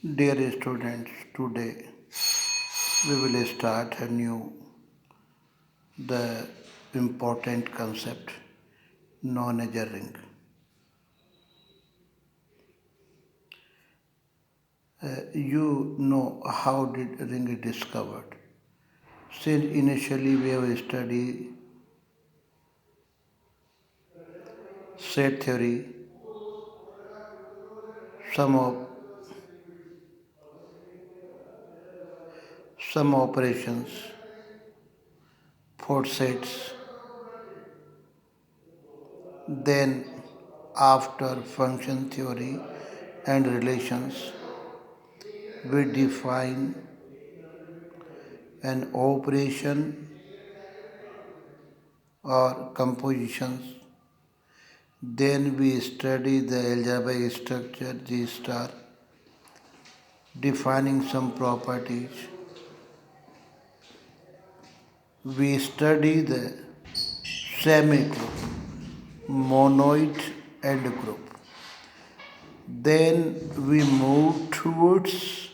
Dear students, today we will start a new the important concept known as a ring. You know how did ring is discovered? Since initially we have studied set theory, some of some operations, four sets, then after function theory and relations, we define an operation or compositions. Then we study the algebraic structure G star, defining some properties. We study the semi-group, monoid and group. Then we move towards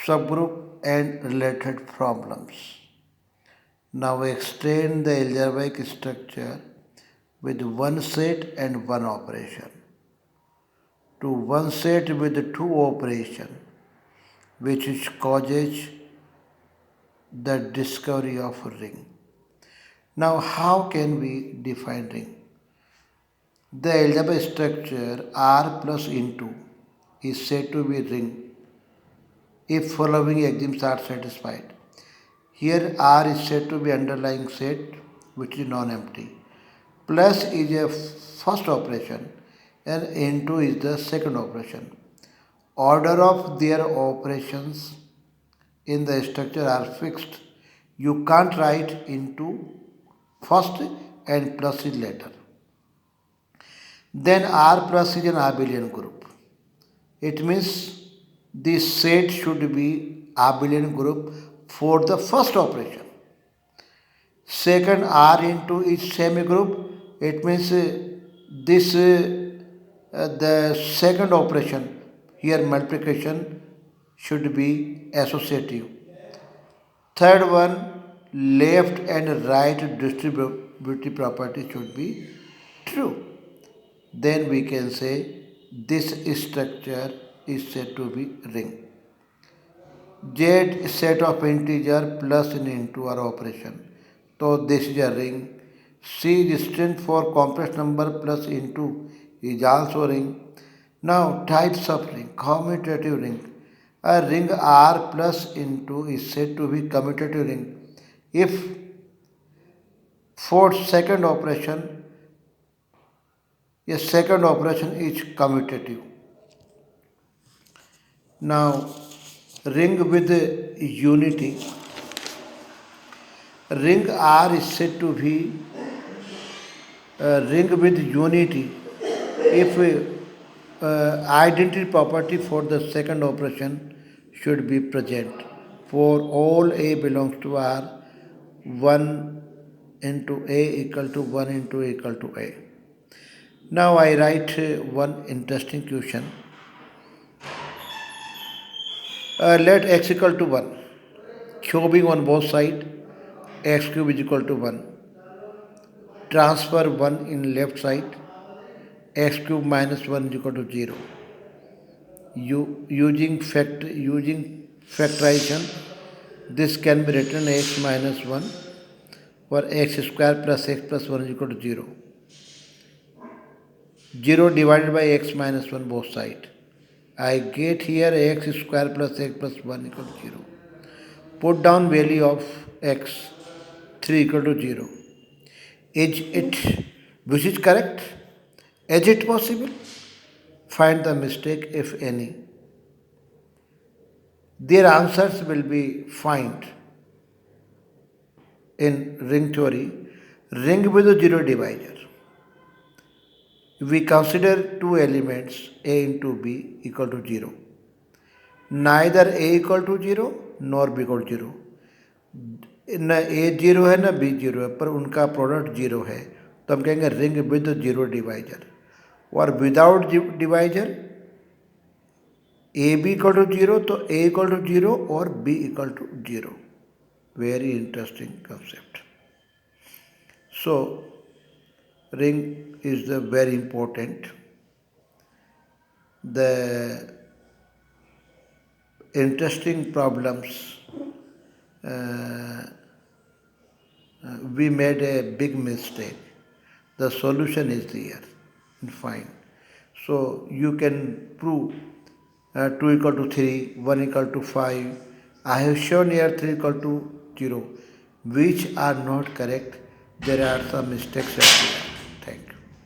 subgroup and related problems. Now extend the algebraic structure with one set and one operation to one set with two operation, which is causes the discovery of a ring. Now how can we define ring? The algebraic structure R plus into is said to be ring if following axioms are satisfied. Here R is said to be underlying set which is non-empty. Plus is a first operation and into is the second operation. Order of their operations in the structure are fixed. You can't write into first and plus is later. Then R plus is an abelian group. It means this set should be abelian group for the first operation. Second, R into is semi group. It means this the second operation here multiplication should be associative. Third one, left and right distributive property should be true. Then we can say this structure is said to be ring. Z set of integer plus and into are operation. So this is a ring. C is string for complex number plus into is also ring. Now types of ring, commutative ring. A ring R plus into is said to be commutative ring if for second operation a second operation is commutative. Now ring with unity. Ring R is said to be a ring with unity if identity property for the second operation should be present. For all A belongs to R, 1 into A equal to 1 into A equal to A. Now I write one interesting question. Let x equal to 1. Cubing on both sides, x cube is equal to 1. Transfer 1 in left side, x cube minus 1 is equal to 0. Using factorization, this can be written x minus 1 for x square plus x plus 1 is equal to 0. 0 divided by x minus 1 both sides. I get here x square plus x plus 1 equal to 0. Put down value of x 3 equal to 0. Is it, which is correct? Is it possible? Find the mistake if any. Their answers will be find in ring theory. Ring with a zero divisor. We consider two elements A into B equal to 0. Neither A equal to 0 nor B equal to 0. न ए zero है ना B zero है पर उनका product zero है तो हम कहेंगे रिंग विद जीरो डिवाइजर और without divisor A B equal to zero तो ए इक्वल टू जीरो और B equal to zero. Very interesting concept. So, ring is the very important. The interesting problems, we made a big mistake. The solution is there. Fine. So you can prove 2 equal to 3, 1 equal to 5. I have shown here 3 equal to 0, which are not correct. There are some mistakes here.